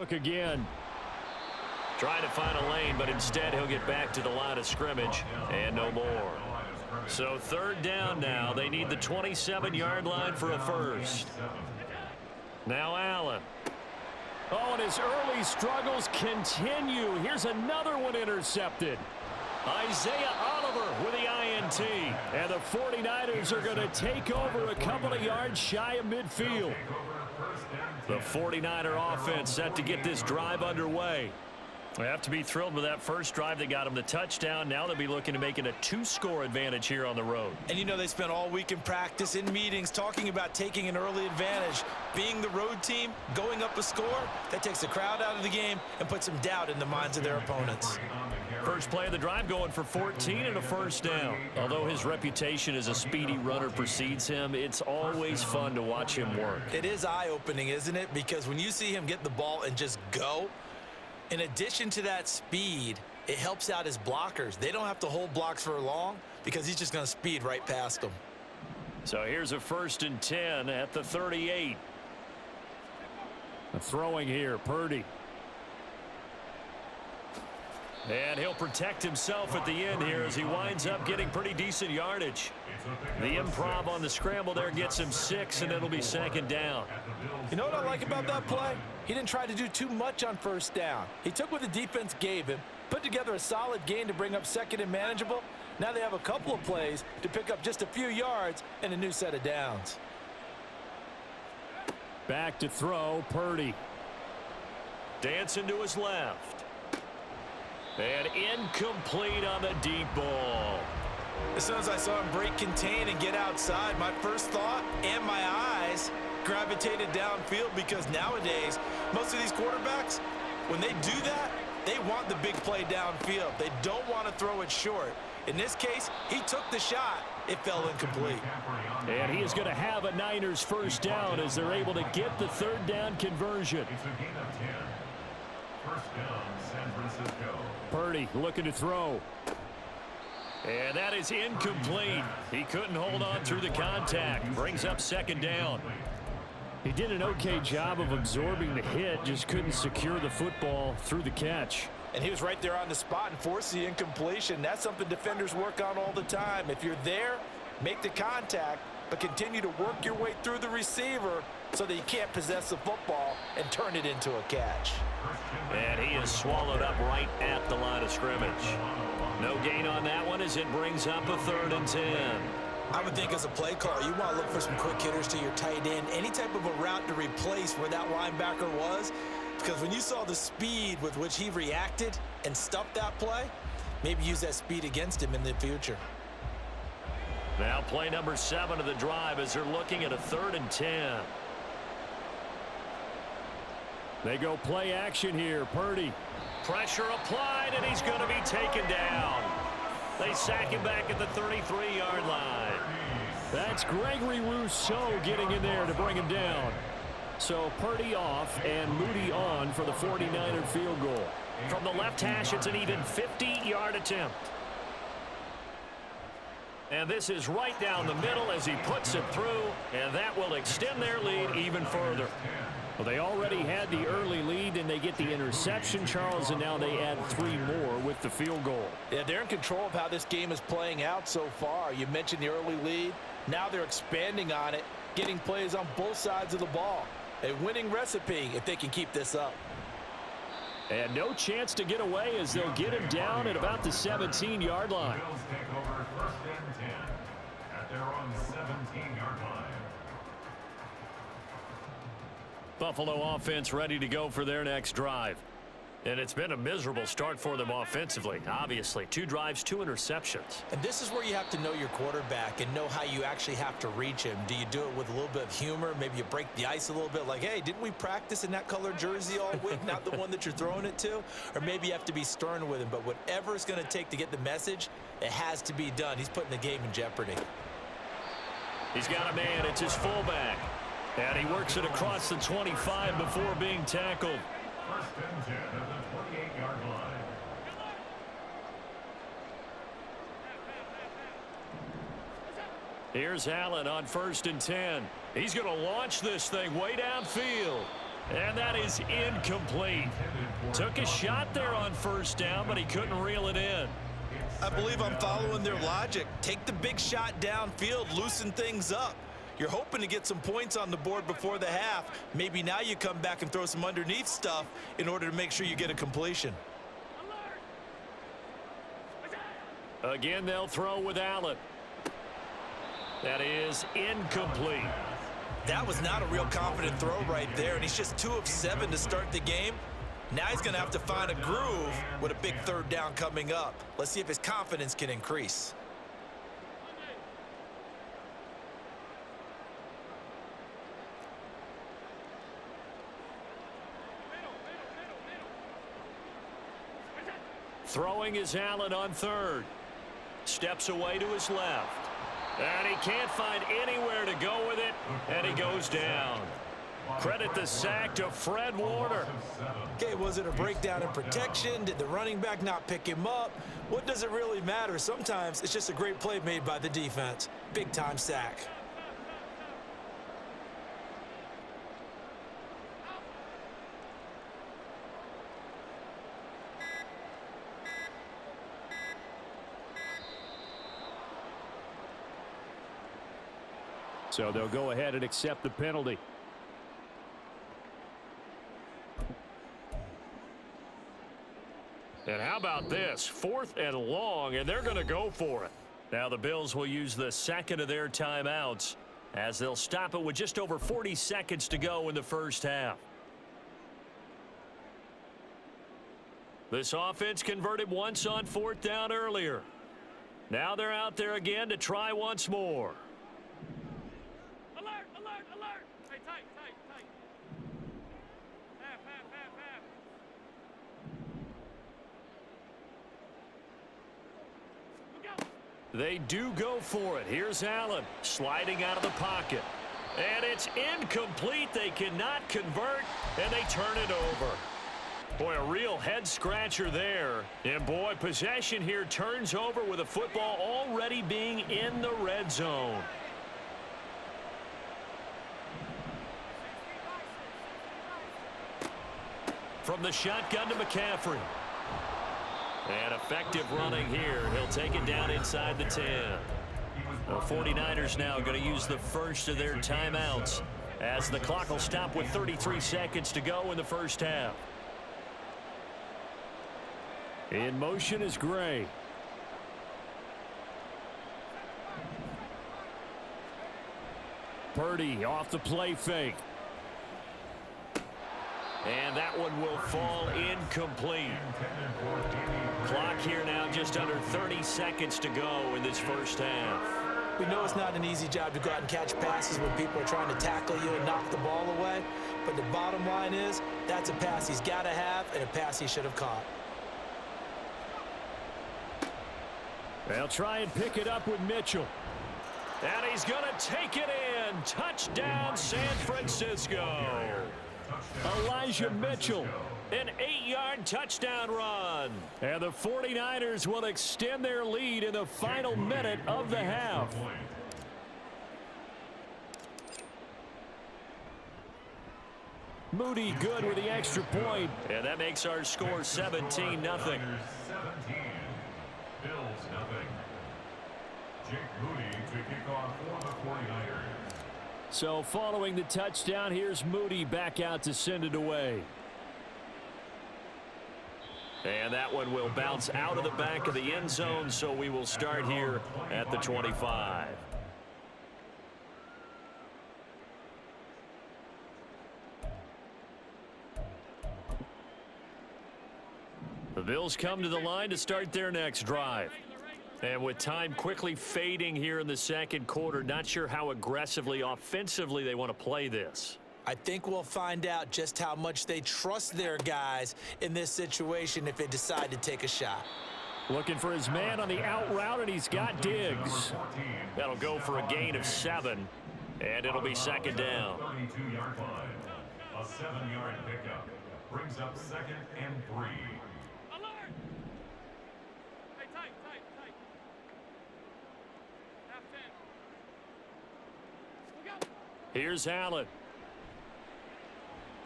Look again. Trying to find a lane, but instead he'll get back to the line of scrimmage and no more. So third down now. They need the 27-yard line for a first. Now Allen. Oh, and his early struggles continue. Here's another one intercepted. Isaiah Oliver with the INT. And the 49ers are going to take over a couple of yards shy of midfield. The 49er offense set to get this drive underway. They have to be thrilled with that first drive that got them the touchdown. Now they'll be looking to make it a 2-score advantage here on the road. And you know they spent all week in practice, in meetings, talking about taking an early advantage. Being the road team, going up a score, that takes the crowd out of the game and puts some doubt in the minds of their opponents. First play of the drive going for 14 and a first down. Although his reputation as a speedy runner precedes him, it's always fun to watch him work. It is eye-opening, isn't it? Because when you see him get the ball and just go, in addition to that speed, it helps out his blockers. They don't have to hold blocks for long because he's just going to speed right past them. So here's a 1st and 10 at the 38. Throwing here, Purdy. And he'll protect himself at the end here as he winds up getting pretty decent yardage. The improv on the scramble there gets him 6, and it'll be 2nd down. You know what I like about that play? He didn't try to do too much on first down. He took what the defense gave him, put together a solid gain to bring up 2nd and manageable. Now they have a couple of plays to pick up just a few yards and a new set of downs. Back to throw, Purdy. Dancing to his left. And incomplete on the deep ball. As soon as I saw him break contain and get outside, my first thought and my eyes gravitated downfield because nowadays, most of these quarterbacks, when they do that, they want the big play downfield. They don't want to throw it short. In this case, he took the shot. It fell incomplete. And he is going to have a Niners first down as they're able to get the 3rd down conversion. First down, San Francisco. Purdy looking to throw. And that is incomplete. He couldn't hold on through the contact. Brings up 2nd down. He did an okay job of absorbing the hit, just couldn't secure the football through the catch. And he was right there on the spot and forced the incompletion. That's something defenders work on all the time. If you're there, make the contact, but continue to work your way through the receiver so that you can't possess the football and turn it into a catch. And he is swallowed up right at the line of scrimmage. No gain on that one as it brings up a 3rd and 10. I would think as a play caller, you want to look for some quick hitters to your tight end, any type of a route to replace where that linebacker was, because when you saw the speed with which he reacted and stuffed that play, maybe use that speed against him in the future. Now play number 7 of the drive as they're looking at a 3rd and 10. They go play action here, Purdy. Pressure applied, and he's going to be taken down. They sack him back at the 33-yard line. That's Gregory Rousseau getting in there to bring him down. So Purdy off and Moody on for the 49er field goal. From the left hash, it's an even 50-yard attempt. And this is right down the middle as he puts it through, and that will extend their lead even further. Well, they already had the early lead, and they get the interception, Charles, and now they add 3 more with the field goal. Yeah, they're in control of how this game is playing out so far. You mentioned the early lead. Now they're expanding on it, getting plays on both sides of the ball. A winning recipe if they can keep this up. And no chance to get away as they'll get him down at about the 17-yard line. Bills take over 1st and 10 at their own 17-yard line. Buffalo offense ready to go for their next drive. And it's been a miserable start for them offensively. Obviously, 2 drives, 2 interceptions. And this is where you have to know your quarterback and know how you actually have to reach him. Do you do it with a little bit of humor? Maybe you break the ice a little bit like, hey, didn't we practice in that color jersey all week, not the one that you're throwing it to? Or maybe you have to be stern with him. But whatever it's going to take to get the message, it has to be done. He's putting the game in jeopardy. He's got a man. It's his fullback. And he works it across the 25 before being tackled. 1st and 10 at the 28-yard line. Here's Allen on 1st and 10. He's going to launch this thing way downfield. And that is incomplete. Took a shot there on first down, but he couldn't reel it in. I believe I'm following their logic. Take the big shot downfield, loosen things up. You're hoping to get some points on the board before the half. Maybe now you come back and throw some underneath stuff in order to make sure you get a completion. Again, they'll throw with Allen. That is incomplete. That was not a real confident throw right there, and he's just 2 of 7 to start the game. Now he's going to have to find a groove with a big third down coming up. Let's see if his confidence can increase. Throwing is Allen on third. Steps away to his left. And he can't find anywhere to go with it, and he goes down. Credit the sack to Fred Warner. Okay, was it a breakdown in protection? Did the running back not pick him up? What does it really matter? Sometimes it's just a great play made by the defense. Big-time sack. So they'll go ahead and accept the penalty. And how about this? 4th and long, and they're going to go for it. Now the Bills will use the second of their timeouts as they'll stop it with just over 40 seconds to go in the first half. This offense converted once on 4th down earlier. Now they're out there again to try once more. Alert, alert, alert. Hey, tight, tight, tight. Half, half, half, half. Look out. They do go for it. Here's Allen sliding out of the pocket. And it's incomplete. They cannot convert, and they turn it over. Boy, a real head-scratcher there. And, boy, possession here turns over with the football already being in the red zone. From the shotgun to McCaffrey. And effective running here. He'll take it down inside the 10. The 49ers now going to use the first of their timeouts as the clock will stop with 33 seconds to go in the first half. In motion is Gray. Purdy off the play fake. And that one will fall incomplete. Clock here now just under 30 seconds to go in this first half. We know it's not an easy job to go out and catch passes when people are trying to tackle you and knock the ball away. But the bottom line is, that's a pass he's got to have and a pass he should have caught. They'll try and pick it up with Mitchell. And he's going to take it in. Touchdown, San Francisco. Elijah Mitchell, an 8-yard touchdown run. And the 49ers will extend their lead in the final minute of the half. Moody good with the extra point. And that makes our score 17-0. 17. Bills nothing. Jake Moody to kick off for the 49ers. So following the touchdown, here's Moody back out to send it away. And that one will bounce out of the back of the end zone, so we will start here at the 25. The Bills come to the line to start their next drive. And with time quickly fading here in the second quarter, not sure how aggressively, offensively they want to play this. I think we'll find out just how much they trust their guys in this situation if they decide to take a shot. Looking for his man on the out route, and he's got Diggs. That'll go for a gain of 7, and it'll be second down. 32-yard line. A 7-yard pickup brings up 2nd and 3. Alert. Hey, tight, tight, tight. Half 10. Look out. Here's Allen.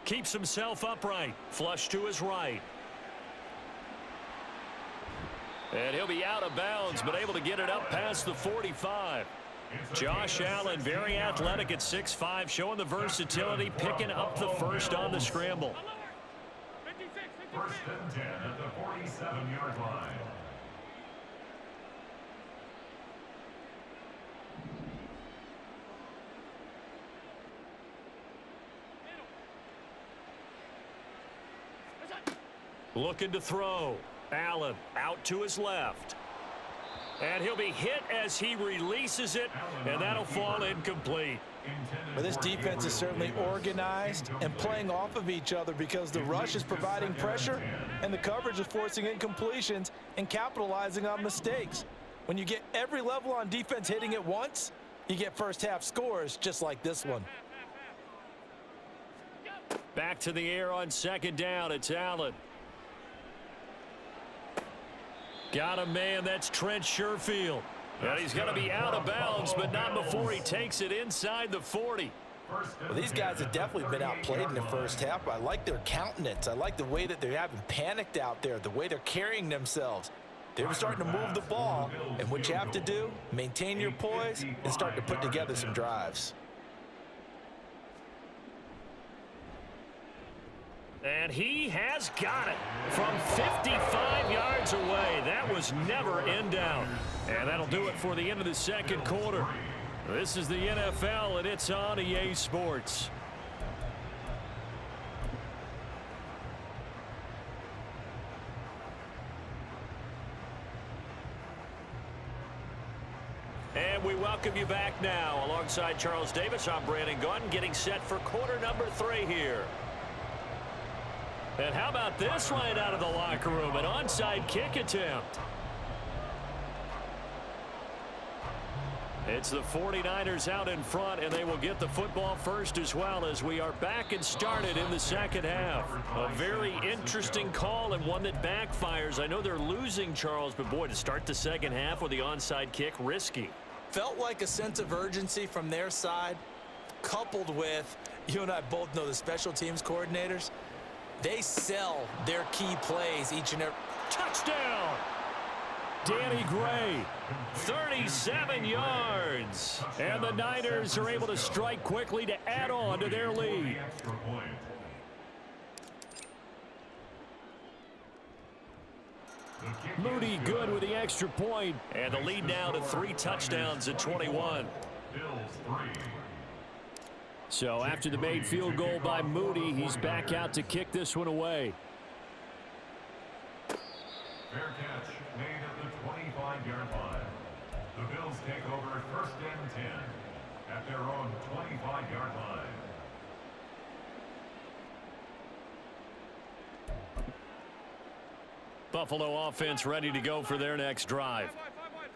Keeps himself upright. Flush to his right. And he'll be out of bounds, but able to get it up past the 45. Josh Allen, very athletic at 6'5", showing the versatility, picking up the first on the scramble. 56, 56. First and 10 at the 47-yard line. Looking to throw. Allen out to his left. And he'll be hit as he releases it, and that'll fall incomplete. But this defense is certainly organized and playing off of each other because the rush is providing pressure and the coverage is forcing incompletions and capitalizing on mistakes. When you get every level on defense hitting at once, you get first half scores just like this one. Back to the air on second down. It's Allen. Got a man. That's Trent Sherfield. And he's going to be out of bounds, but not before he takes it inside the 40. Well, these guys have definitely been outplayed in the first half. I like their countenance. I like the way that they're having panicked out there, the way they're carrying themselves. They're starting to move the ball, and what you have to do, maintain your poise and start to put together some drives. And he has got it from 55 yards away. That was never in doubt. And that'll do it for the end of the second quarter. This is the NFL, and it's on EA Sports. And we welcome you back now. Alongside Charles Davis, I'm Brandon Gunn, getting set for quarter number 3 here. And how about this line out of the locker room? An onside kick attempt. It's the 49ers out in front, and they will get the football first as well as we are back and started in the second half. A very interesting call and one that backfires. I know they're losing, Charles, but boy, to start the second half with the onside kick, risky. Felt like a sense of urgency from their side, coupled with, you and I both know the special teams coordinators, they sell their key plays each and every. Touchdown! Danny Gray, 37 yards. And the Niners are able to strike quickly to add on to their lead. Moody good with the extra point. And the lead now to 3 touchdowns at 21. So after the made field goal by Moody, he's back out to kick this one away. Fair catch made at the 25-yard line. The Bills take over first and 10 at their own 25-yard line. Buffalo offense ready to go for their next drive.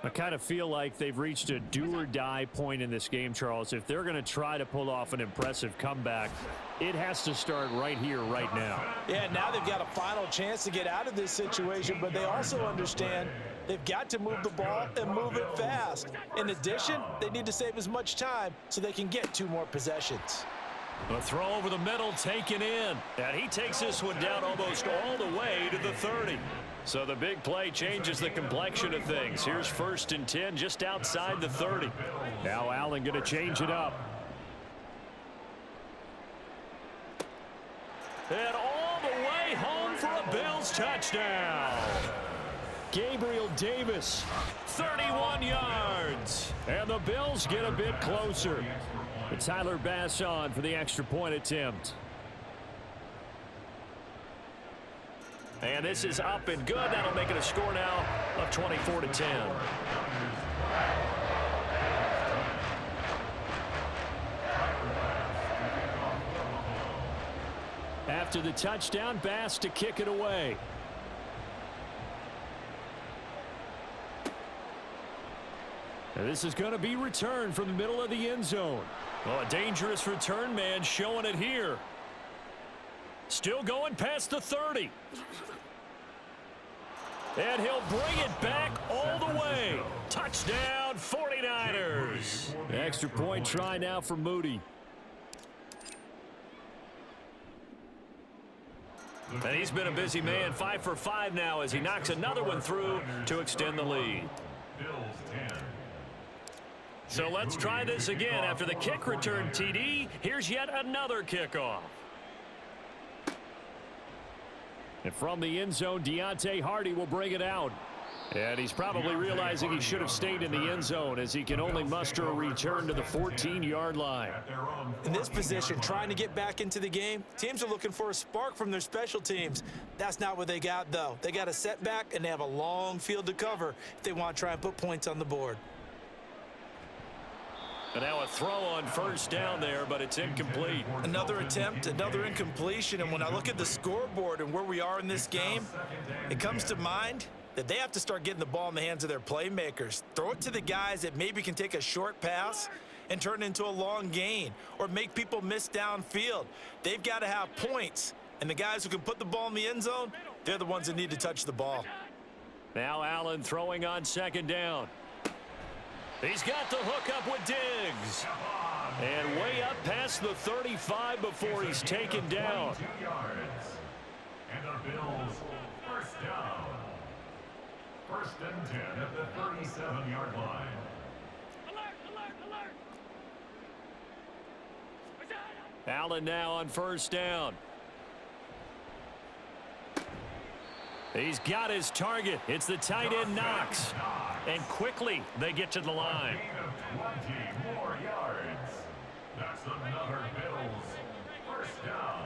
I kind of feel like they've reached a do-or-die point in this game, Charles. If they're going to try to pull off an impressive comeback, it has to start right here, right now. Yeah, now they've got a final chance to get out of this situation, but they also understand they've got to move the ball and move it fast. In addition, they need to save as much time so they can get 2 more possessions. A throw over the middle taken in. And he takes this one down almost all the way to the 30. So the big play changes the complexion of things. Here's first and 10 just outside the 30. Now Allen going to change it up. And all the way home for a Bills touchdown. Gabriel Davis, 31 yards. And the Bills get a bit closer. But Tyler Bass on for the extra point attempt. And this is up and good. That'll make it a score now of 24-10. After the touchdown, Bass to kick it away. And this is going to be returned from the middle of the end zone. Well, a dangerous return man showing it here. Still going past the 30. And he'll bring it back all the way. Touchdown, 49ers. Extra point try now for Moody. And he's been a busy man, 5 for 5 now as he knocks another one through to extend the lead. Bills 10. So let's try this again. After the kick return TD, here's yet another kickoff. And from the end zone, Deontay Hardy will bring it out. And he's probably realizing he should have stayed in the end zone as he can only muster a return to the 14-yard line. In this position, trying to get back into the game, teams are looking for a spark from their special teams. That's not what they got, though. They got a setback, and they have a long field to cover if they want to try and put points on the board. And now a throw on first down there, but it's incomplete. Another attempt, another incompletion, and when I look at the scoreboard and where we are in this game, it comes to mind that they have to start getting the ball in the hands of their playmakers. Throw it to the guys that maybe can take a short pass and turn it into a long gain or make people miss downfield. They've got to have points, and the guys who can put the ball in the end zone, they're the ones that need to touch the ball. Now Allen throwing on second down. He's got the hook up with Diggs. And way up past the 35 before he's taken down. 22 yards. And the Bills first down. First and 10 at the 37-yard line. Alert, alert, alert. Allen now on first down. He's got his target. It's the tight end Knox. And quickly they get to the line. Gain of 20 more yards. That's another Bills first down.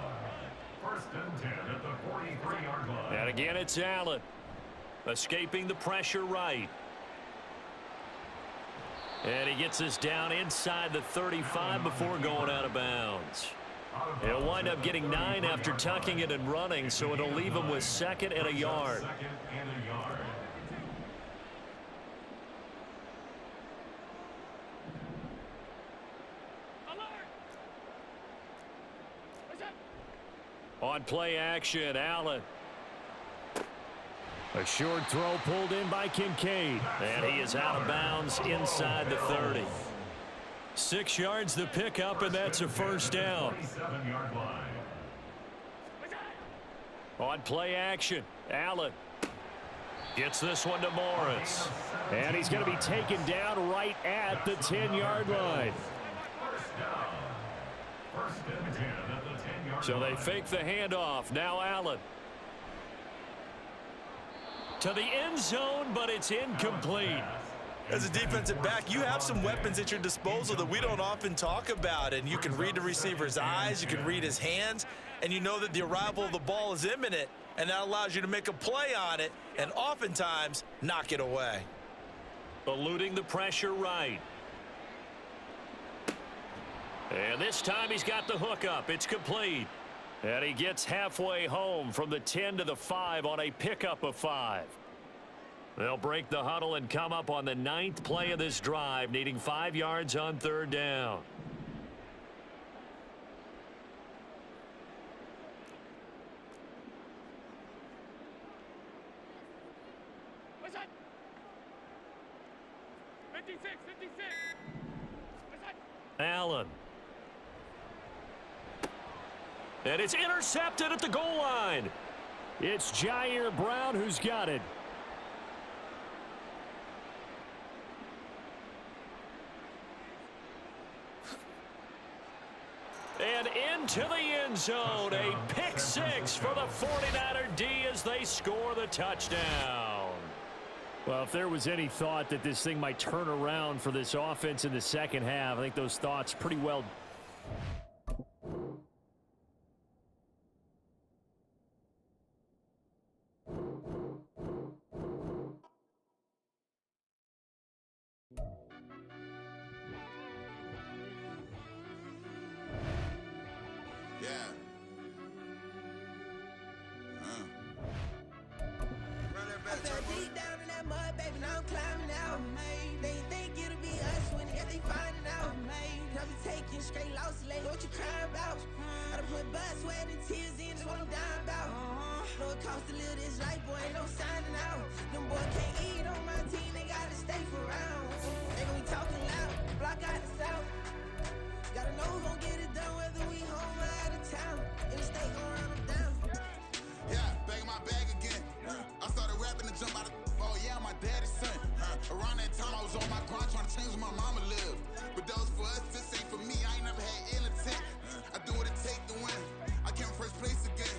First and 10 at the 43-yard line. And again it's Allen. Escaping the pressure right. And he gets us down inside the 35 before going out of bounds. He'll wind up getting 9 after tucking it and running, so it'll leave him with second and a yard. Second and a yard. Alert. What's up? On play action, Allen. A short throw pulled in by Kincaid. And he is out of bounds inside the 30. 6 yards the pickup, and that's a first down. 37-yard line. On play action, Allen gets this one to Morris. And he's going to be taken down right at the 10-yard line. First down. First and 10 at the 10-yard So line. they fake the handoff. Now Allen. To the end zone, but it's incomplete. As a defensive back, you have some weapons at your disposal that we don't often talk about, and you can read the receiver's eyes, you can read his hands, and you know that the arrival of the ball is imminent, and that allows you to make a play on it and oftentimes knock it away. Eluding the pressure right. And this time he's got the hook up. It's complete. And he gets halfway home from the 10 to the 5 on a pickup of 5. They'll break the huddle and come up on the 9th play of this drive, needing 5 yards on third down. What's up? 56, 56. What's up? Allen. And it's intercepted at the goal line. It's Jair Brown who's got it. And into the end zone, a pick 6 for the 49er D as they score the touchdown. Well, if there was any thought that this thing might turn around for this offense in the second half, I think those thoughts pretty well. Yeah. I fell deep down in that mud, baby, now I'm climbing out. They think it'll be us when they find it out. I be taking straight losses, like what you crying about? I done put blood, sweat, and tears in, that's what I'm dying about. Know it costs to live this life, boy, ain't no signing out. Them boys can't eat on my team, they gotta stay for round. They gon' be talking loud, block out the south. Gotta know who's gon' get it done, whether we home or out of town. In the state gon' run them down. to jump out of oh yeah, my daddy's son. Around that time I was on my grind trying to change where my mama lived. But that was for us, this ain't for me. I ain't never had ill intent. I do what it take to win. I came first place again.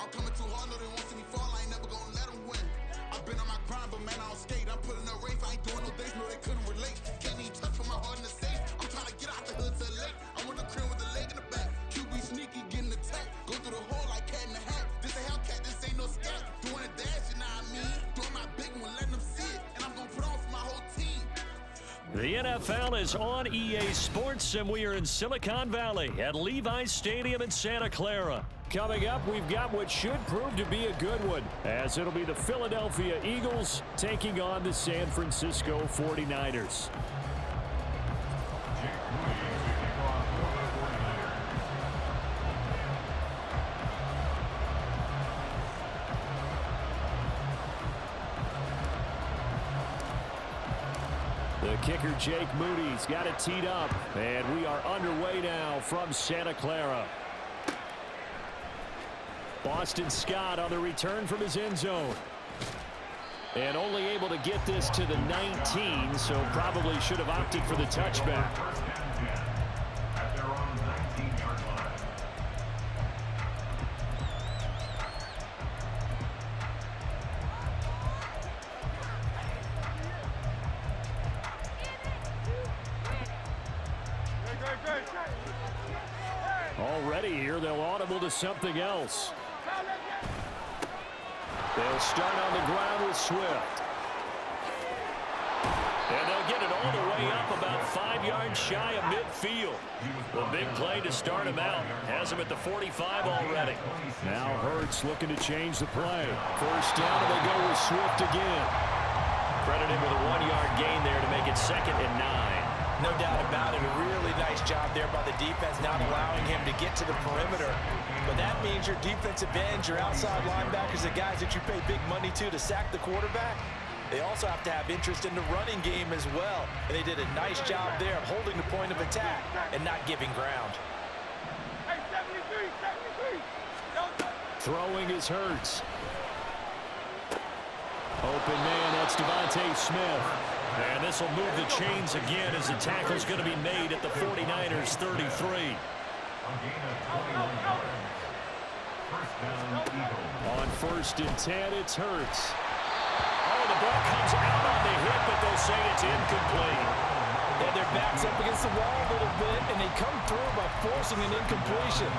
I'm coming too hard, no they won't see me fall. I ain't never gonna let them win. I've been on my grind, but man, I don't skate. I'm putting up race, I ain't doing no days, no they couldn't relate. Can't even touch for my heart in the safe. I'm trying to get out the hood to the lake. I'm with the crib with the leg in the back. QB sneaky, getting attacked. Go through the hole like cat in the hat. This a Hellcat, this ain't no scat. Doing a dash, you know what I mean? Doing my big one, letting them see it. And I'm gonna put on for my whole team. The NFL is on EA Sports, and we are in Silicon Valley at Levi's Stadium in Santa Clara. Coming up, we've got what should prove to be a good one, as it'll be the Philadelphia Eagles taking on the San Francisco 49ers. The kicker, Jake Moody's got it teed up, and we are underway now from Santa Clara. Boston Scott on the return from his end zone. And only able to get this to the 19, so probably should have opted for the touchback. At their own 19-yard line. Already here, they'll audible to something else. They'll start on the ground with Swift. And they'll get it all the way up about 5 yards shy of midfield. A big play to start him out. Has him at the 45 already. Now Hurts looking to change the play. First down, and they go with Swift again. Credit him with a 1-yard gain there to make it 2nd and 9. No doubt about it. A really nice job there by the defense, not allowing him to get to the perimeter. But that means your defensive ends, your outside linebackers, the guys that you pay big money to sack the quarterback, they also have to have interest in the running game as well. And they did a nice job there of holding the point of attack and not giving ground. Hey, 73, 73. Throwing is Hurts. Open man, that's Devontae Smith. And this will move the chains again as the tackle's going to be made at the 49ers 33. A gain of 21 yards. First down, Eagles. On 1st and 10, it's Hurts. Oh, the ball comes out on the hit, but they'll say it's incomplete. Yeah, their back's up against the wall a little bit, and they come through by forcing an incompletion.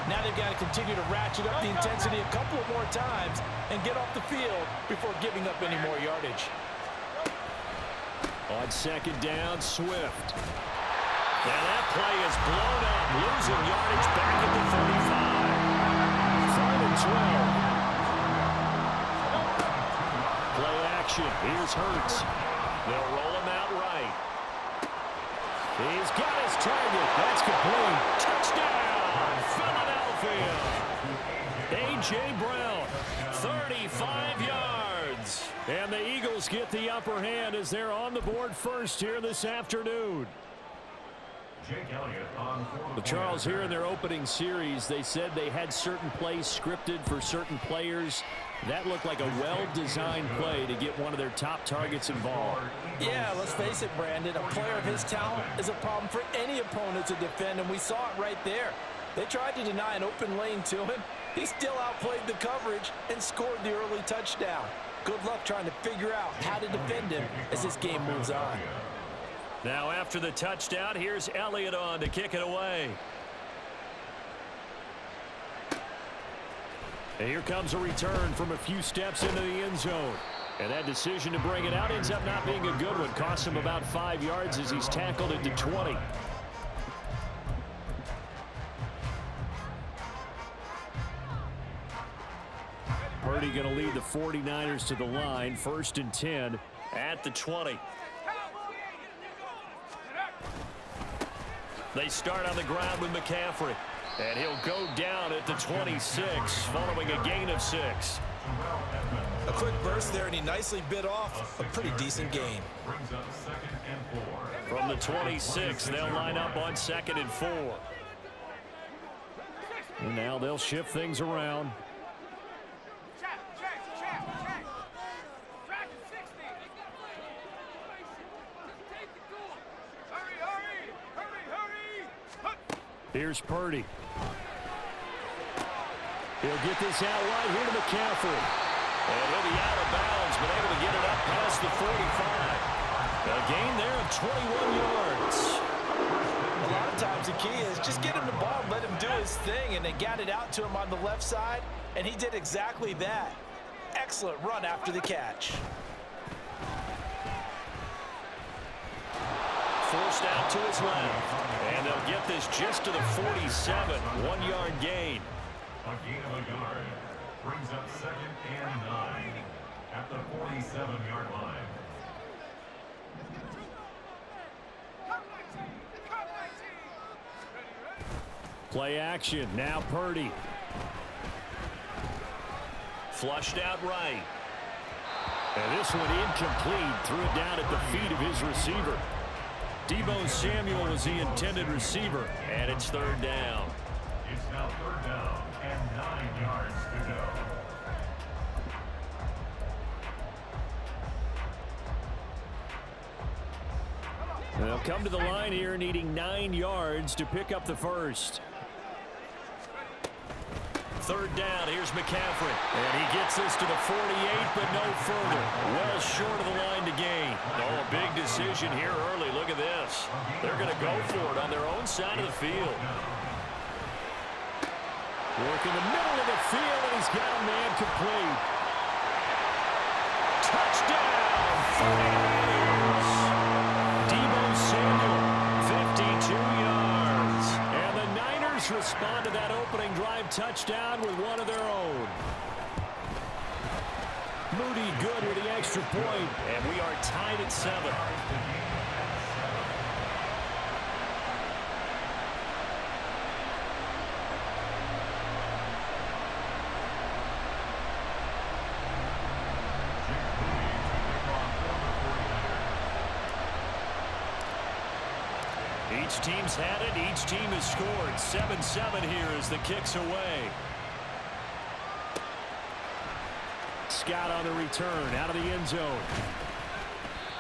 Now they've got to continue to ratchet up the intensity a couple of more times and get off the field before giving up any more yardage. On 2nd down, Swift. And that play is blown up, losing yardage back at the 35. 3rd and 12. Play action. Here's Hurts. They'll roll him out right. He's got his target. That's complete. Touchdown, Philadelphia. A.J. Brown, 35 yards. And the Eagles get the upper hand as they're on the board first here this afternoon. Jake Elliott on Well, Charles, here in their opening series, they said they had certain plays scripted for certain players. That looked like a well-designed play to get one of their top targets involved. Yeah, let's face it, Brandon. A player of his talent is a problem for any opponent to defend, and we saw it right there. They tried to deny an open lane to him. He still outplayed the coverage and scored the early touchdown. Good luck trying to figure out how to defend him as this game moves on. Now after the touchdown, here's Elliott on to kick it away. And here comes a return from a few steps into the end zone. And that decision to bring it out ends up not being a good one. Cost him about 5 yards as he's tackled at the 20. Purdy going to lead the 49ers to the line. 1st and 10 at the 20. They start on the ground with McCaffrey. And he'll go down at the 26 following a gain of 6. A quick burst there, and he nicely bit off a pretty decent gain. brings up 2nd and 4. From the 26, they'll line up on 2nd and 4. And now they'll shift things around. Here's Purdy. He'll get this out wide here to McCaffrey. And he'll be out of bounds, but able to get it up past the 45. A gain there of 21 yards. A lot of times the key is just get him the ball and let him do his thing, and they got it out to him on the left side, and he did exactly that. Excellent run after the catch. Forced out to his left. And they'll get this just to the 47. 1-yard gain. A gain of a yard brings up 2nd and 9 at the 47-yard line. Play action. Now Purdy. Flushed out right. And this one incomplete. Threw it down at the feet of his receiver. Deebo Samuel was the intended receiver. And it's 3rd down. It's now 3rd down and 9 yards to go. They'll come to the line here needing 9 yards to pick up the first. 3rd down. Here's McCaffrey. And he gets this to the 48, but no further. Well short of the line to gain. Oh, a big decision here early. Look at this. They're going to go for it on their own side of the field. Work in the middle of the field, and he's got a man complete. Touchdown! 49ers! Deebo Samuel, 52 yards. And the Niners respond to that opening drive touchdown with one of their own. Moody good with the extra point. And we are tied at 7. Each team's had it. Each team has scored. 7-7 here as the kick's away. Scott on the return out of the end zone.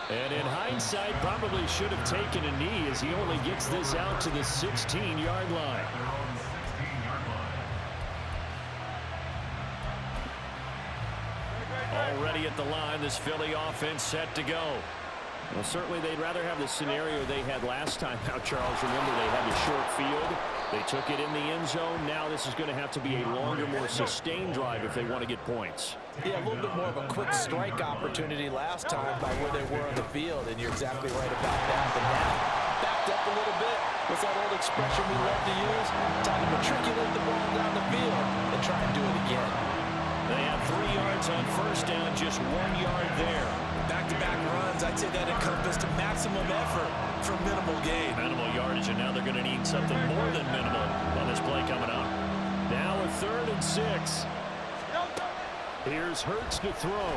And in hindsight, probably should have taken a knee as he only gets this out to the 16-yard line. Already at the line, this Philly offense set to go. Well, certainly they'd rather have the scenario they had last time. Now, Charles, remember they had the short field. They took it in the end zone. Now this is going to have to be a longer, more sustained drive if they want to get points. Yeah, a little bit more of a quick strike opportunity last time by where they were on the field, and you're exactly right about that. But now, backed up a little bit. What's that old expression we love to use? Time to matriculate the ball down the field and try and do it again. They have 3 yards on first down, just 1 yard there. Back-to-back runs, I'd say that encompassed maximum effort for minimal gain. Minimal yardage, and now they're going to need something more than minimal on this play coming up. Now a 3rd and 6. Here's Hurts to throw.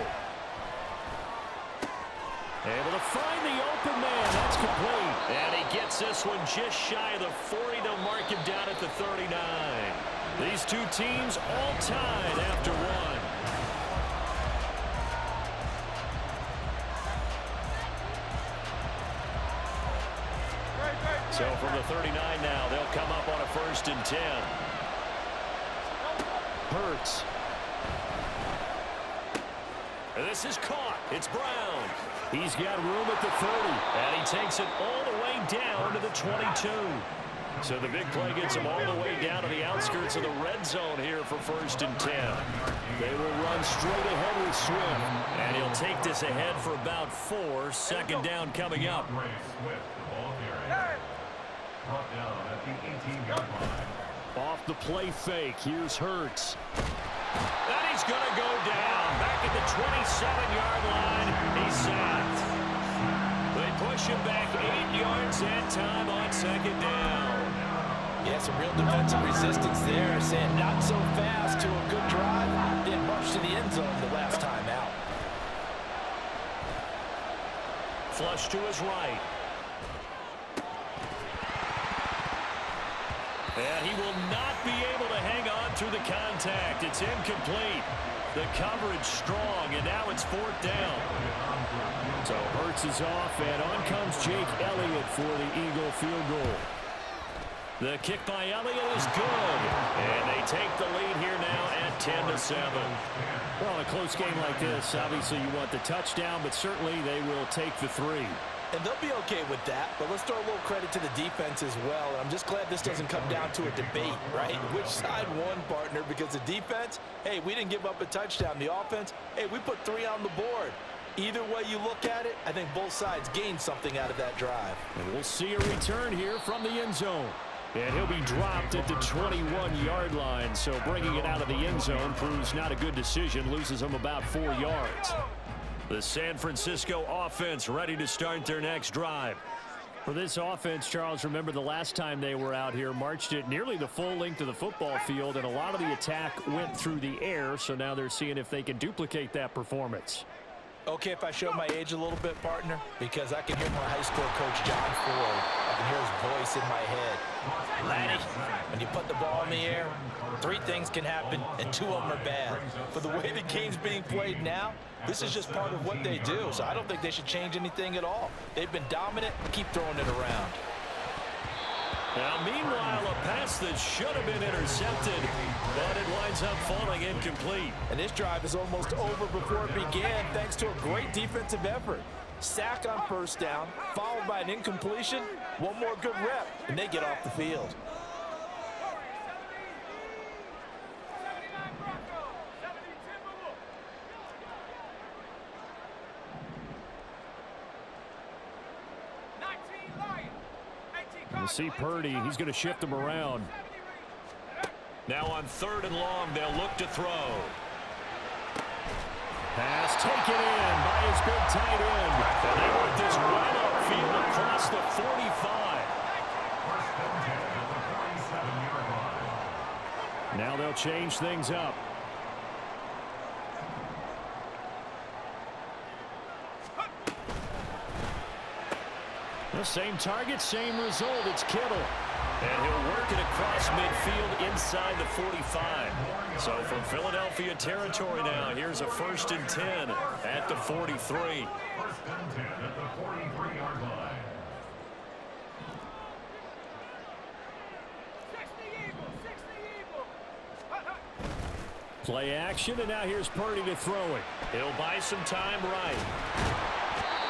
Able to find the open man. That's complete. And he gets this one just shy of the 40 to mark him down at the 39. These two teams all tied after one. So from the 39 now, they'll come up on a 1st and 10. Hurts. This is caught. It's Brown. He's got room at the 30. And he takes it all the way down to the 22. So the big play gets him all the way down to the outskirts of the red zone here for 1st and 10. They will run straight ahead with Swift. And he'll take this ahead for about 4. 2nd down coming up. Off the play fake. Here's Hurts. And he's going to go down. Back at the 27-yard line. He's sacked. They push him back 8 yards that time on 2nd down. Yeah, some real defensive resistance there. Saying not so fast to a good drive. Didn't rush to the end zone the last time out. Flush to his right. And he will not be able to hang on through the contact. It's incomplete. The coverage strong, and now it's 4th down. So Hurts is off, and on comes Jake Elliott for the Eagle field goal. The kick by Elliott is good. And they take the lead here now at 10-7. Well, in a close game like this, obviously you want the touchdown, but certainly they will take the 3. And they'll be okay with that, but let's throw a little credit to the defense as well. And I'm just glad this doesn't come down to a debate, right? Which side won, partner? Because the defense, hey, we didn't give up a touchdown. The offense, hey, we put 3 on the board. Either way you look at it, I think both sides gained something out of that drive. And we'll see a return here from the end zone. And he'll be dropped at the 21-yard line, so bringing it out of the end zone proves not a good decision, loses him about 4 yards. The San Francisco offense ready to start their next drive. For this offense, Charles, remember the last time they were out here, marched it nearly the full length of the football field, and a lot of the attack went through the air, so now they're seeing if they can duplicate that performance. Okay, if I show my age a little bit, partner, because I can hear my high school coach, John Ford. I can hear his voice in my head. Laddie, when you put the ball in the air, 3 things can happen, and 2 of them are bad. But the way the game's being played now, this is just part of what they do, so I don't think they should change anything at all. They've been dominant. Keep throwing it around. Now, meanwhile, a pass that should have been intercepted, but it winds up falling incomplete. And this drive is almost over before it began, thanks to a great defensive effort. Sack on first down, followed by an incompletion, 1 more good rep, and they get off the field. You see Purdy, he's going to shift him around. Now on 3rd and long, they'll look to throw. Pass taken in by his big tight end. And they work this right upfield across the 45. Now they'll change things up. The same target, same result. It's Kittle. And he'll work it across midfield inside the 45. So from Philadelphia territory now, here's a 1st and 10 at the 43. 1st and 10 at the 43-yard line. Play action, and now here's Purdy to throw it. He'll buy some time right.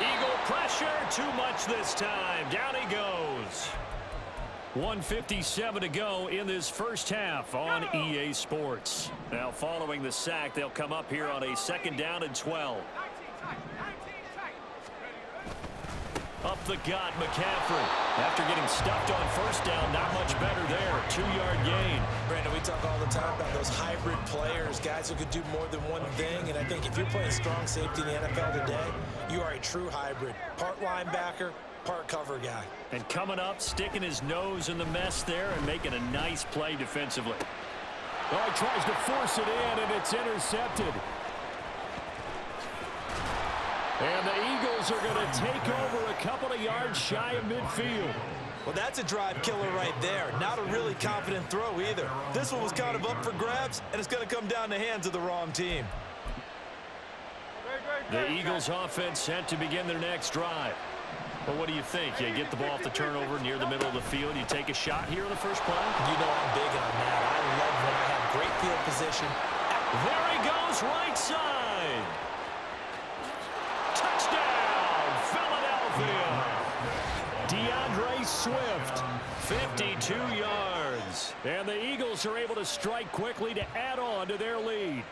Eagle pressure, too much this time. Down he goes. 1:57 to go in this first half on EA Sports. Now following the sack, they'll come up here on a 2nd down and 12. Up the gut, McCaffrey. After getting stuffed on 1st down, not much better there. 2-yard gain. Brandon, we talk all the time about those hybrid players, guys who can do more than one thing. And I think if you're playing strong safety in the NFL today, you are a true hybrid. Part linebacker, part cover guy. And coming up, sticking his nose in the mess there and making a nice play defensively. Oh, he tries to force it in, and it's intercepted. And the Eagles are going to take over a couple of yards shy of midfield. Well, that's a drive killer right there. Not a really confident throw either. This one was kind of up for grabs, and it's going to come down the hands of the wrong team. The Eagles offense set to begin their next drive. Well, what do you think? You get the ball off the turnover near the middle of the field. You take a shot here on the first play? You know I'm big on that. I love when I have great field position. There he goes, right side. Touchdown, Philadelphia. DeAndre Swift. 52 yards. And the Eagles are able to strike quickly to add on to their lead.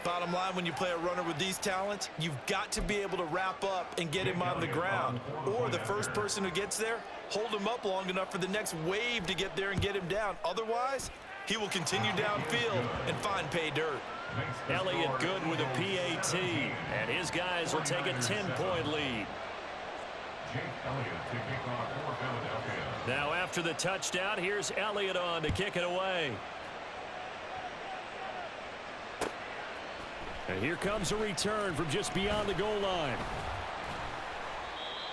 Bottom line, when you play a runner with these talents, you've got to be able to wrap up and get him on the ground. Or the first person who gets there, hold him up long enough for the next wave to get there and get him down. Otherwise, he will continue downfield and find pay dirt. Elliott good with a PAT. And his guys will take a 10-point lead. Jake Elliott to kick off for Philadelphia. Now after the touchdown, here's Elliott on to kick it away. And here comes a return from just beyond the goal line.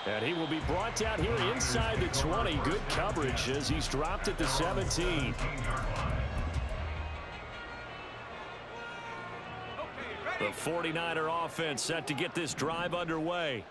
And he will be brought down here inside the 20. Good coverage as he's dropped at the 17. The 49er offense set to get this drive underway.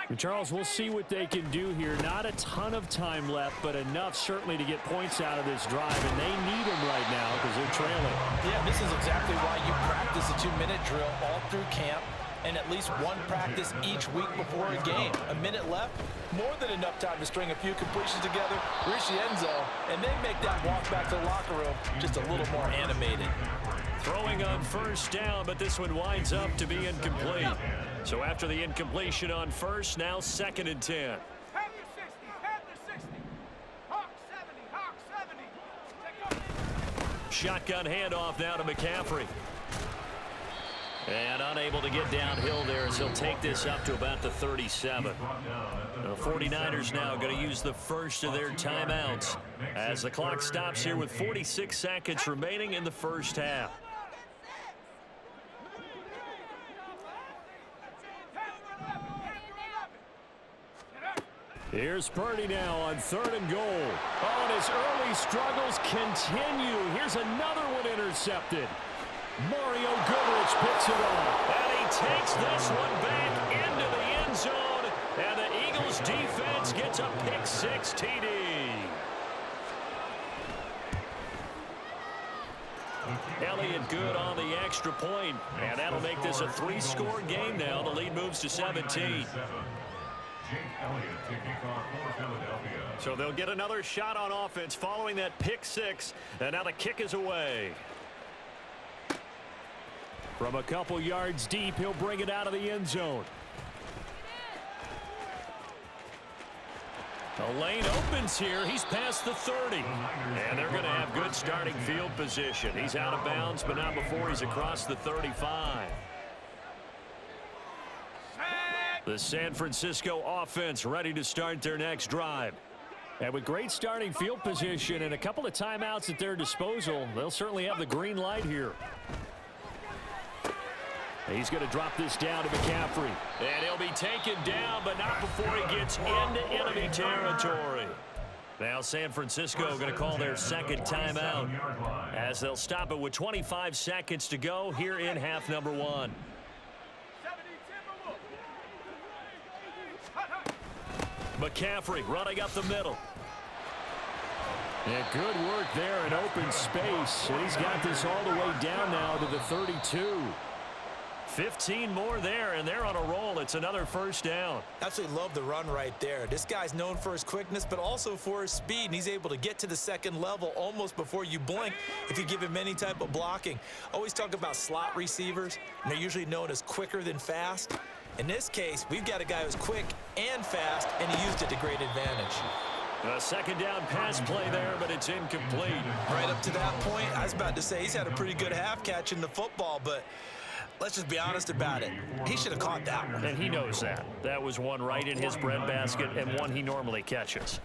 And Charles, we'll see what they can do here. Not a ton of time left, but enough certainly to get points out of this drive, and they need them right now because they're trailing. Yeah, this is exactly why you practice a 2-minute drill all through camp and at least one practice each week before a game. A minute left, more than enough time to string a few completions together, reach the end zone, and then make that walk back to the locker room just a little more animated. Throwing on first down, but this one winds up to be incomplete. So after the incompletion on first, now 2nd and 10. Panther 60, Panther 60. Hawk 70, Hawk 70. Take up. Shotgun handoff now to McCaffrey. And unable to get downhill there as he'll take this up to about the 37. The 49ers now going to use the first of their timeouts as the clock stops here with 46 seconds remaining in the first half. Here's Purdy now on 3rd and goal. Oh, and his early struggles continue. Here's another one intercepted. Mario Goodrich picks it off. And he takes this one back into the end zone. And the Eagles defense gets a pick-6 TD. Elliott good on the extra point. And that'll make this a 3-score game now. The lead moves to 17. So they'll get another shot on offense following that pick-6. And now the kick is away. From a couple yards deep, he'll bring it out of the end zone. The lane opens here. He's past the 30. And they're going to have good starting field position. He's out of bounds, but not before he's across the 35. The San Francisco offense ready to start their next drive. And with great starting field position and a couple of timeouts at their disposal, they'll certainly have the green light here. He's going to drop this down to McCaffrey. And he'll be taken down, but not before he gets into enemy territory. Now San Francisco going to call their second timeout as they'll stop it with 25 seconds to go here in half number 1. McCaffrey running up the middle. And good work there in open space. And he's got this all the way down now to the 32. 15 more there, and they're on a roll. It's another first down. Absolutely love the run right there. This guy's known for his quickness, but also for his speed, and he's able to get to the second level almost before you blink if you give him any type of blocking. Always talk about slot receivers, and they're usually known as quicker than fast. In this case, we've got a guy who's quick and fast, and he used it to great advantage. A second down pass play there, but it's incomplete. Right up to that point, I was about to say he's had a pretty good half catching the football, but let's just be honest about it. He should have caught that one. And he knows that. That was one right in his breadbasket and one he normally catches.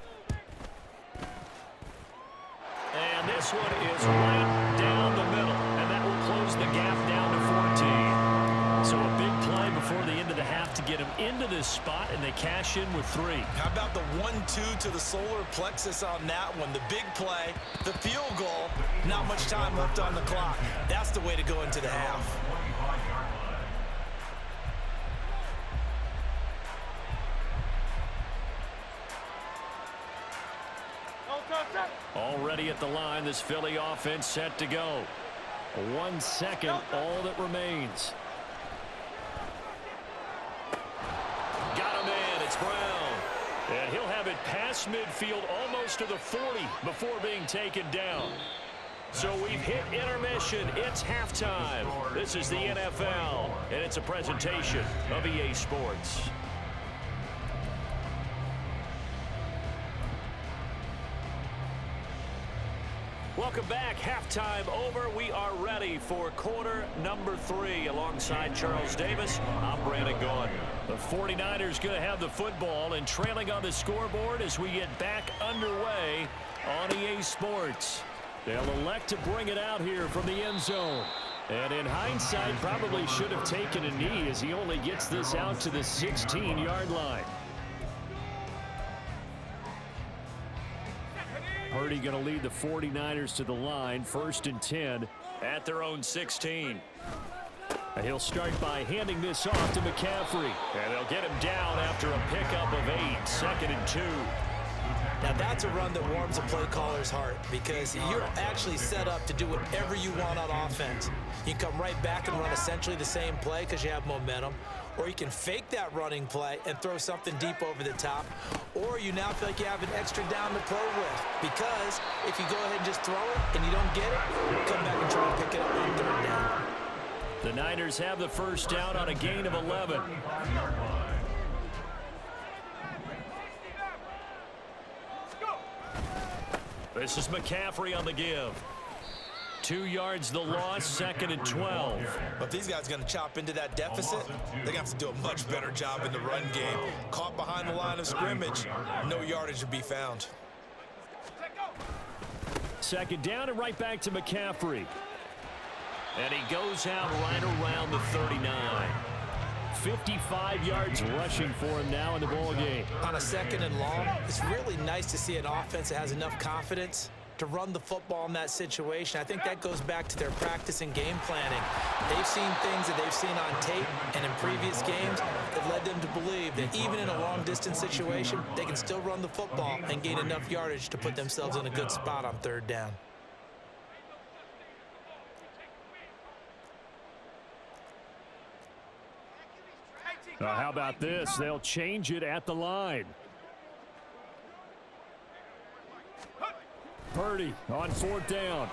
And this one is right down the middle, and that will close the gap down to 14. So a big play before the end of the half to get him into this spot, and they cash in with 3. How about the 1-2 to the solar plexus on that one? The big play, the field goal, not much time left on the clock. That's the way to go into the half. Already at the line, this Philly offense set to go. 1 second, all that remains. Got him in, it's Brown. And he'll have it past midfield almost to the 40 before being taken down. So we've hit intermission. It's halftime. This is the NFL, and it's a presentation of EA Sports. Welcome back. Halftime over. We are ready for quarter number 3. Alongside Charles Davis, I'm Brandon Gaughan. The 49ers going to have the football and trailing on the scoreboard as we get back underway on EA Sports. They'll elect to bring it out here from the end zone. And in hindsight, probably should have taken a knee as he only gets this out to the 16-yard line. Purdy going to lead the 49ers to the line, 1st and 10 at their own 16. And he'll start by handing this off to McCaffrey. And they'll get him down after a pickup of 8, 2nd and 2. Now that's a run that warms a play caller's heart because you're actually set up to do whatever you want on offense. You can come right back and run essentially the same play because you have momentum, or you can fake that running play and throw something deep over the top, or you now feel like you have an extra down to play with because if you go ahead and just throw it and you don't get it, come back and try and pick it up on 3rd down. The Niners have the first down on a gain of 11. This is McCaffrey on the give. 2 yards the loss, 2nd and 12. But if these guys are going to chop into that deficit, they're going to have to do a much better job in the run game. Caught behind the line of scrimmage, no yardage to be found. 2nd down and right back to McCaffrey. And he goes out right around the 39. 55 yards rushing for him now in the ball game. On a 2nd and long, it's really nice to see an offense that has enough confidence to run the football in that situation. I think that goes back to their practice and game planning. They've seen things that they've seen on tape and in previous games that led them to believe that even in a long-distance situation, they can still run the football and gain enough yardage to put themselves in a good spot on 3rd down. How about this? They'll change it at the line. Purdy on 4th down.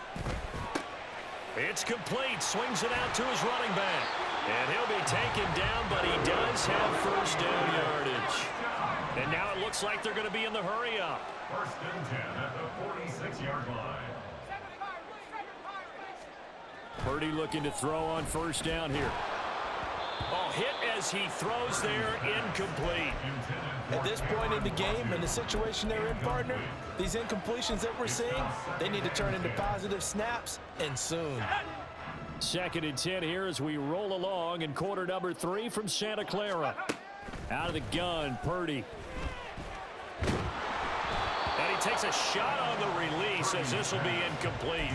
It's complete. Swings it out to his running back. And he'll be taken down, but he does have first down yardage. And now it looks like they're going to be in the hurry up. 1st and 10 at the 46-yard line. Purdy looking to throw on 1st down here. Oh, hit as he throws there, incomplete. At this point in the game and the situation they're in, partner, these incompletions that we're seeing, they need to turn into positive snaps, and soon. 2nd and 10 here as we roll along in quarter number 3 from Santa Clara. Out of the gun, Purdy. And he takes a shot on the release as this will be incomplete.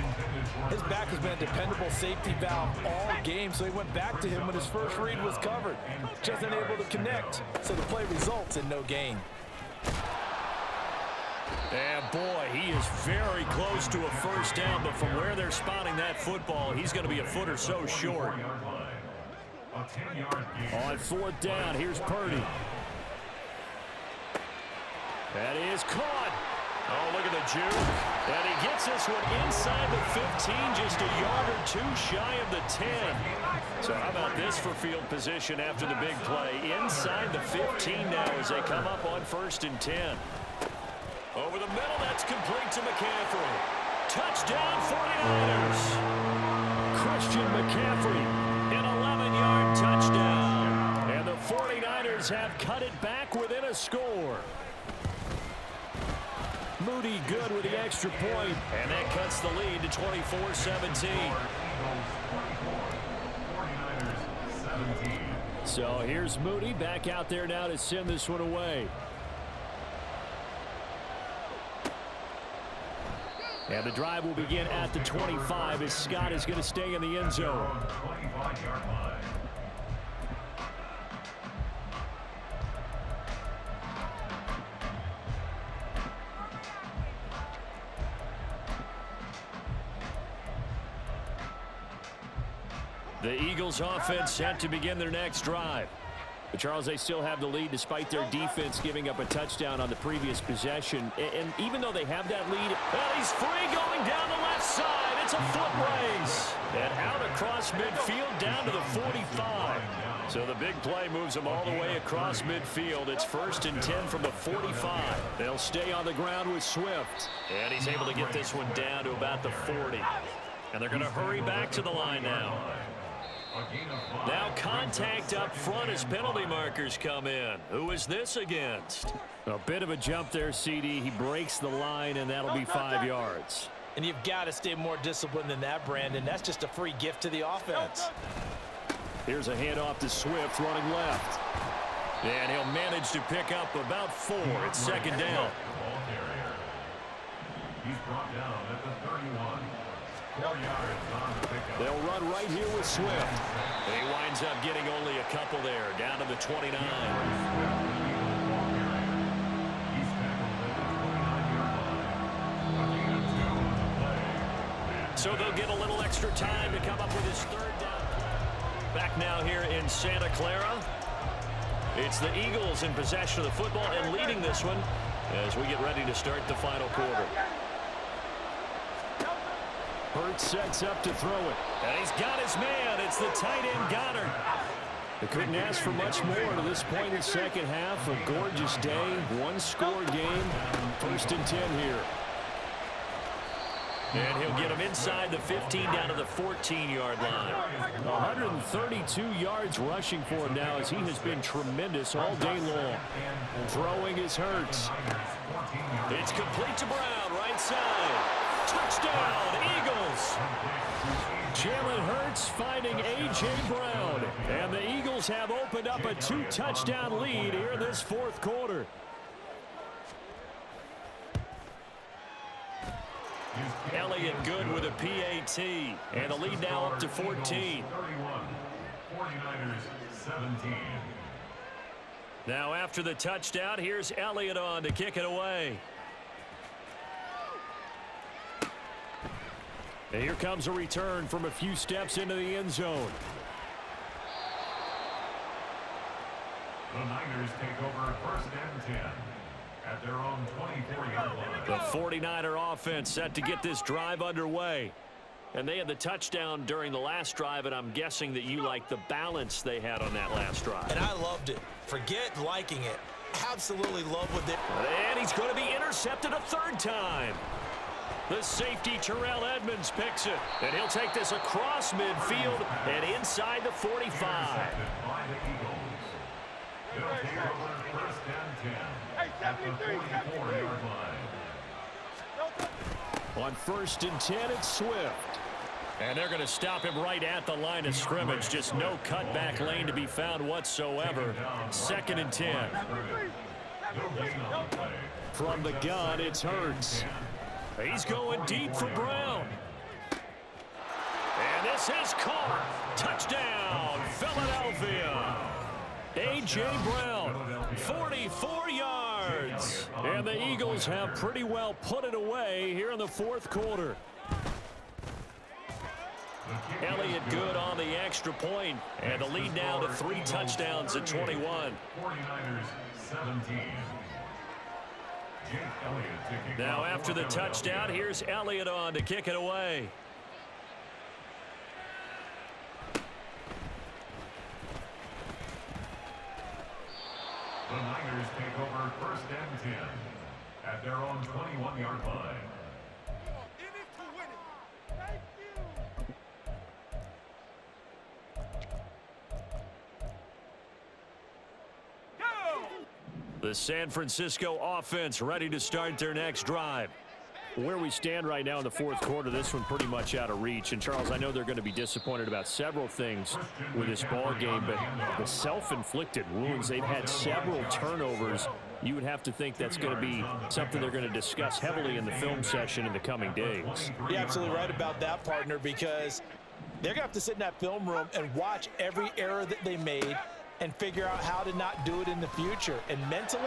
His back has been a dependable safety valve all game, so he went back to him when his first read was covered. Just unable to connect, so the play results in no gain. And boy, he is very close to a first down, but from where they're spotting that football, he's going to be a foot or so short. On 4th down, here's Purdy. That is caught. Oh, look at the juke. And he gets this one inside the 15, just a yard or 2 shy of the 10. So how about this for field position after the big play? Inside the 15 now as they come up on 1st and 10. Over the middle, that's complete to McCaffrey. Touchdown, 49ers. Christian McCaffrey, an 11-yard touchdown. And the 49ers have cut it back within a score. Moody good with the extra point. And that cuts the lead to 24-17. So here's Moody back out there now to send this one away. And the drive will begin at the 25 as Scott is going to stay in the end zone. The Eagles offense set to begin their next drive. But Charles, they still have the lead despite their defense giving up a touchdown on the previous possession. And even though they have that lead, well, he's free going down the left side. It's a foot race. And out across midfield down to the 45. So the big play moves them all the way across midfield. It's 1st and 10 from the 45. They'll stay on the ground with Swift. And he's able to get this one down to about the 40. And they're going to hurry back to the line now. Now contact up front as penalty markers come in. Who is this against? A bit of a jump there, CD. He breaks the line, and that'll be 5 yards. And you've got to stay more disciplined than that, Brandon. That's just a free gift to the offense. Here's a handoff to Swift running left. And he'll manage to pick up about 4. It's 2nd down. He's brought down at the 31. They'll run right here with Swift. He winds up getting only a couple there, down to the 29. So they'll get a little extra time to come up with his third down. Back now here in Santa Clara. It's the Eagles in possession of the football and leading this one as we get ready to start the final quarter. Hurts sets up to throw it. And he's got his man. It's the tight end Goddard. They couldn't ask for much more to this point in the second half. A gorgeous day, one-score game. 1st and 10 here. And he'll get him inside the 15 down to the 14-yard line. 132 yards rushing for him now as he has been tremendous all day long. Throwing is Hurts. It's complete to Brown, right side. Touchdown, Eagles. Jalen Hurts finding A.J. Brown. And the Eagles have opened up a 2-touchdown lead here in this 4th quarter. Elliott good with a PAT. And the lead now up to 14. 31. 49ers 17. Now after the touchdown, here's Elliott on to kick it away. And here comes a return from a few steps into the end zone. The Niners take over 1st and 10 at their own 24-yard line. The 49er offense set to get this drive underway. And they had the touchdown during the last drive, and I'm guessing that you like the balance they had on that last drive. And I loved it. Forget liking it. Absolutely love what they... And he's going to be intercepted a 3rd time. The safety, Terrell Edmonds, picks it. And he'll take this across midfield and inside the 45. By the Eagles. They'll take over 1st and 10 at the 44-yard line. On 1st and 10, it's Swift. And they're going to stop him right at the line of scrimmage. Just no cutback lane to be found whatsoever. 2nd and 10. From the gun, it's Hurts. He's going deep for Brown. And this is caught. Touchdown, Philadelphia. A.J. Brown, 44 yards. And the Eagles have pretty well put it away here in the 4th quarter. Elliott good on the extra point, and the lead now to 3 touchdowns at 21. 49ers 17. Now after the touchdown, here's Elliott on to kick it away. The Niners take over 1st and 10 at their own 21-yard line. In it to win it. Thank you. The San Francisco offense ready to start their next drive. Where we stand right now in the 4th quarter, this one pretty much out of reach. And, Charles, I know they're going to be disappointed about several things with this ball game, but the self-inflicted wounds, they've had several turnovers. You would have to think that's going to be something they're going to discuss heavily in the film session in the coming days. You're absolutely right about that, partner, because they're going to have to sit in that film room and watch every error that they made and figure out how to not do it in the future. And mentally,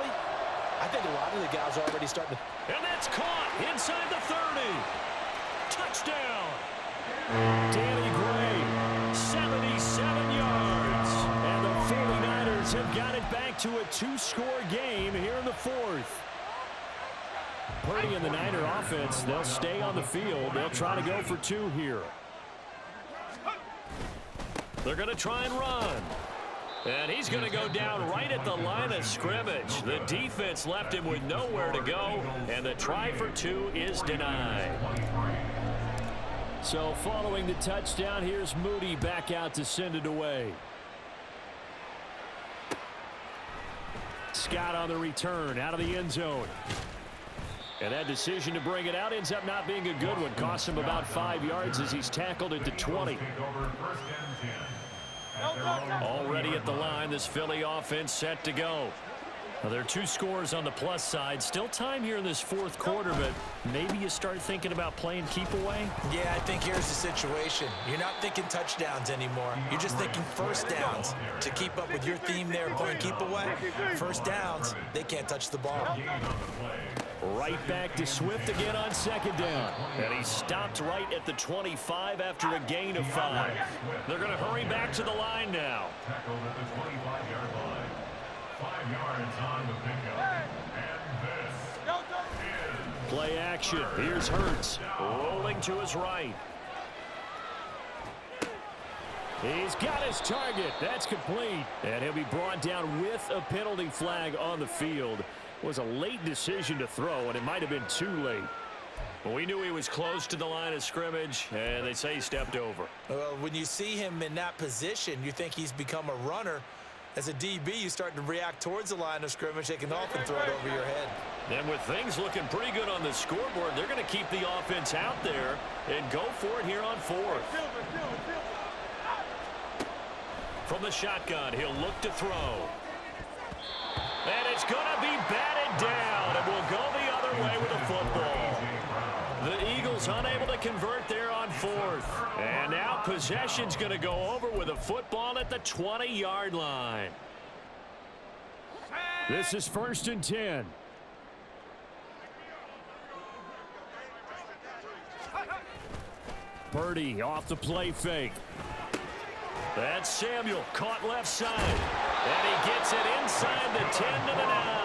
I think a lot of the guys are already starting to... And that's caught inside the 30. Touchdown. Danny Gray, 77 yards. and the 49ers have got it back to a 2-score game here in the 4th. Purdy and the Niner offense, they'll stay on the field. They'll try to go for 2 here. They're going to try and run. And he's going to go down right at the line of scrimmage. The defense left him with nowhere to go, and the try for 2 is denied. So following the touchdown, here's Moody back out to send it away. Scott on the return out of the end zone. And that decision to bring it out ends up not being a good one. Costs him about 5 yards as he's tackled at the 20. Already at the line, this Philly offense set to go. Well, there are two scores on the plus side. Still time here in this fourth quarter, but maybe you start thinking about playing keep away? Yeah, I think here's the situation. You're not thinking touchdowns anymore. You're just thinking first downs. To keep up with your theme there, playing keep away, first downs, they can't touch the ball. Right back to Swift again on second down. And he stopped right at the 25 after a gain of 5. They're going to hurry back to the line now. Tackled at the 25-yard line. 5 yards on the pickup. And this is Play action. Here's Hurts. Rolling to his right. He's got his target. That's complete. And he'll be brought down with a penalty flag on the field. It was a late decision to throw, and it might have been too late. Well, we knew he was close to the line of scrimmage, and they say he stepped over. Well, when you see him in that position, you think he's become a runner. As a DB, you start to react towards the line of scrimmage. They can often throw it over your head. And with things looking pretty good on the scoreboard, they're going to keep the offense out there and go for it here on fourth. From the shotgun, he'll look to throw. And it's going to be batted down, and will go the other way with the football. The Eagles unable to convert there on fourth. And now possession's going to go over with a football at the 20-yard line. This is 1st and 10. Purdy off the play fake. That's Samuel, caught left side. And he gets it inside the 10 to the 9.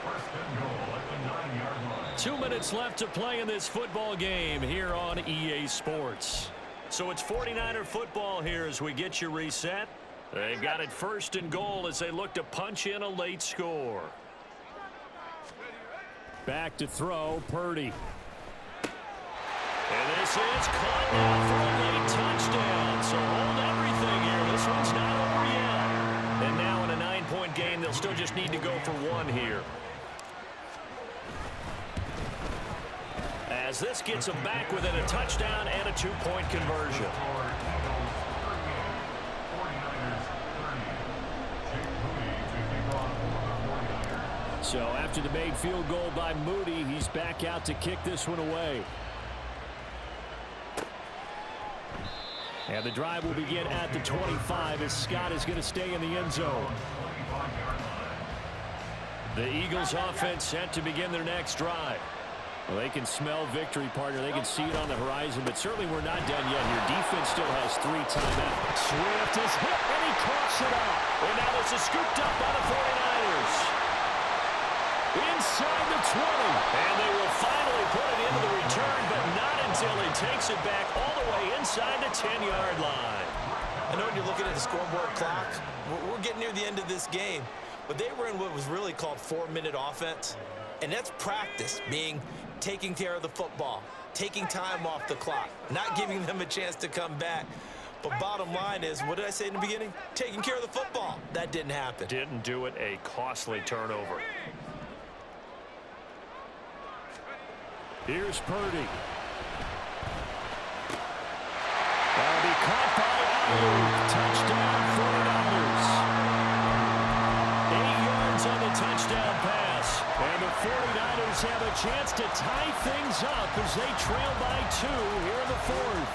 first and goal at the 9-yard line. 2 minutes left to play in this football game here on EA Sports. So it's 49er football here as we get you reset. They've got it 1st and goal as they look to punch in a late score. Back to throw, Purdy. And this is caught now for a late touchdown. So hold everything here. This one's not over yet. And now in a 9-point game, they'll still just need to go for 1 here. As this gets them back within a touchdown and a 2-point conversion. So after the made field goal by Moody, he's back out to kick this one away. And the drive will begin at the 25 as Scott is going to stay in the end zone. The Eagles offense set to begin their next drive. Well, they can smell victory, partner. They can see it on the horizon, but certainly we're not done yet here. Defense still has 3 timeouts. Swift is hit, and he coughs it up. And now this is scooped up by the 49ers. Inside the 20. And they will finally put it into the return, but not until he takes it back all the way inside the 10-yard line. I know when you're looking at the scoreboard clock, we're getting near the end of this game, but they were in what was really called 4-minute offense. And that's practice, being taking care of the football, taking time off the clock, not giving them a chance to come back. But bottom line is, what did I say in the beginning? Taking care of the football. That didn't happen. Didn't do it, a costly turnover. Here's Purdy. That'll be caught by Ayuk. Touchdown, 49ers. 8 yards on the touchdown pass. And the 49ers have a chance to tie things up as they trail by 2 here in the fourth.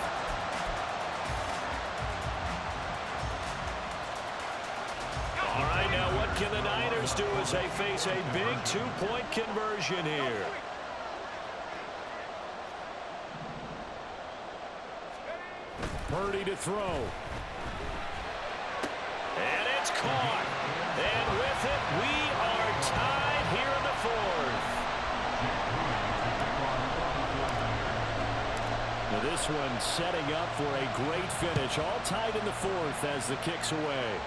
All right, now what can the Niners do as they face a big 2-point conversion here? Purdy to throw. And it's caught. And with it, we are tied here in the fourth. Now this one setting up for a great finish. All tied in the fourth as the kick's away.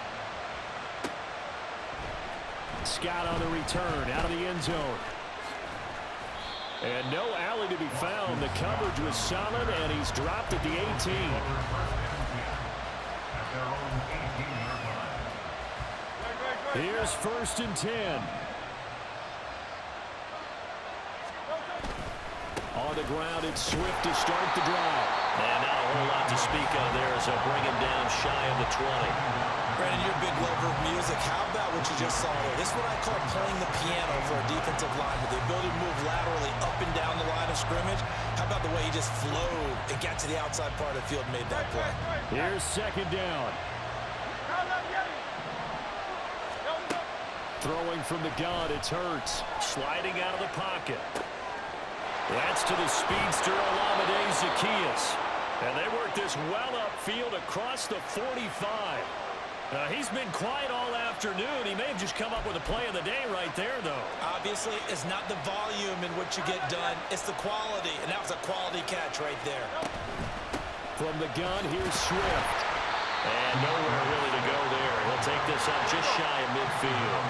Scott on the return out of the end zone. And no alley to be found. The coverage was solid, and he's dropped at the 18. Here's 1st and 10. On the ground, it's Swift to start the drive. And not a whole lot to speak of there as they'll bring him down shy of the 20. Brandon, you're a big lover of music. How about what you just saw there? This is what I call playing the piano for a defensive lineman. The ability to move laterally up and down the line of scrimmage. How about the way he just flowed and got to the outside part of the field and made that play? Here's second down. Throwing from the gun, it's Hurts. Sliding out of the pocket. That's to the speedster, Olamide Zaccheaus. And they work this well upfield across the 45. He's been quiet all afternoon. He may have just come up with a play of the day right there, though. Obviously, it's not the volume in what you get done. It's the quality, and that was a quality catch right there. From the gun, here's Swift. And nowhere really to go there. He'll take this up just shy of midfield.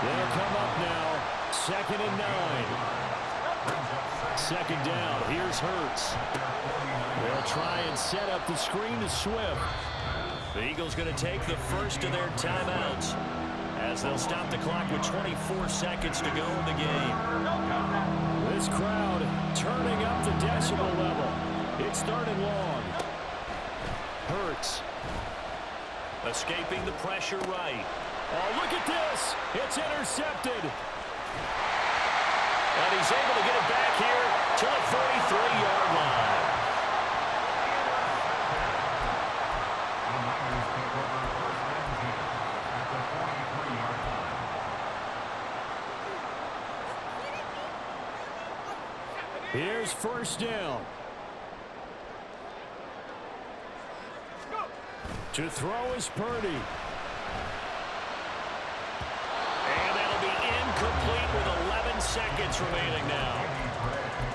They'll come up now. 2nd and 9. Second down. Here's Hurts. They'll try and set up the screen to Swift. The Eagles going to take the first of their timeouts as they'll stop the clock with 24 seconds to go in the game. This crowd turning up the decibel level. It's 3rd and long. Hurts. Escaping the pressure right. Oh, look at this. It's intercepted. And he's able to get it back here to the 43-yard line. Here's first down. To throw is Purdy. And that'll be incomplete with 11 seconds remaining now.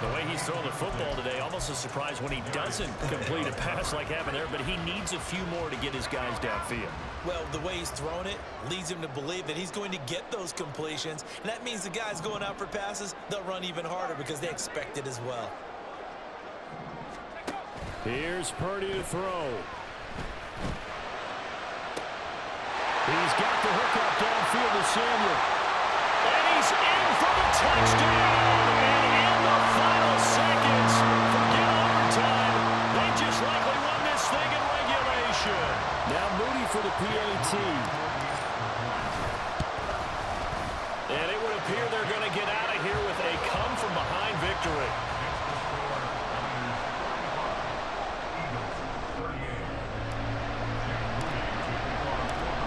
The way he's throwing the football today, almost a surprise when he doesn't complete a pass like happened there, but he needs a few more to get his guys downfield. Well, the way he's thrown it leads him to believe that he's going to get those completions. And that means the guys going out for passes, they'll run even harder because they expect it as well. Here's Purdy to throw. He's got the hook up downfield to Samuel. And he's in for the touchdown. And in the final seconds, forget overtime. They just likely won this thing in regulation. Now Moody for the PAT. And it would appear they're going to get out of here with a come-from-behind victory.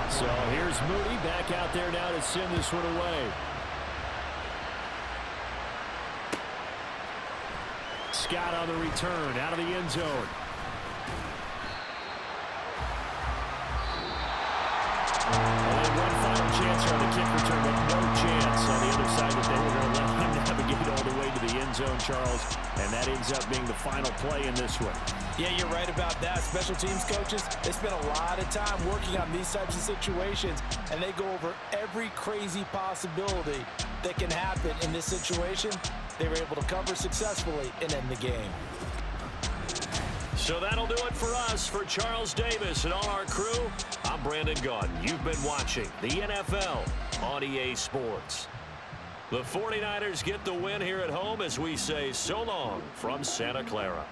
So here's Moody back out there now to send this one away. Scott on the return out of the end zone. And one final chance on the kick return, but no chance on the other side that they were going to let him navigate all the way to the end zone, Charles. And that ends up being the final play in this one. Yeah, you're right about that. Special teams coaches, they spend a lot of time working on these types of situations, and they go over every crazy possibility that can happen in this situation. They were able to cover successfully and end the game. So that'll do it for us. For Charles Davis and all our crew, I'm Brandon Gaudin. You've been watching the NFL on EA Sports. The 49ers get the win here at home as we say so long from Santa Clara.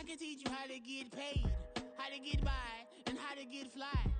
can teach you how to get paid, how to get by, and how to get fly.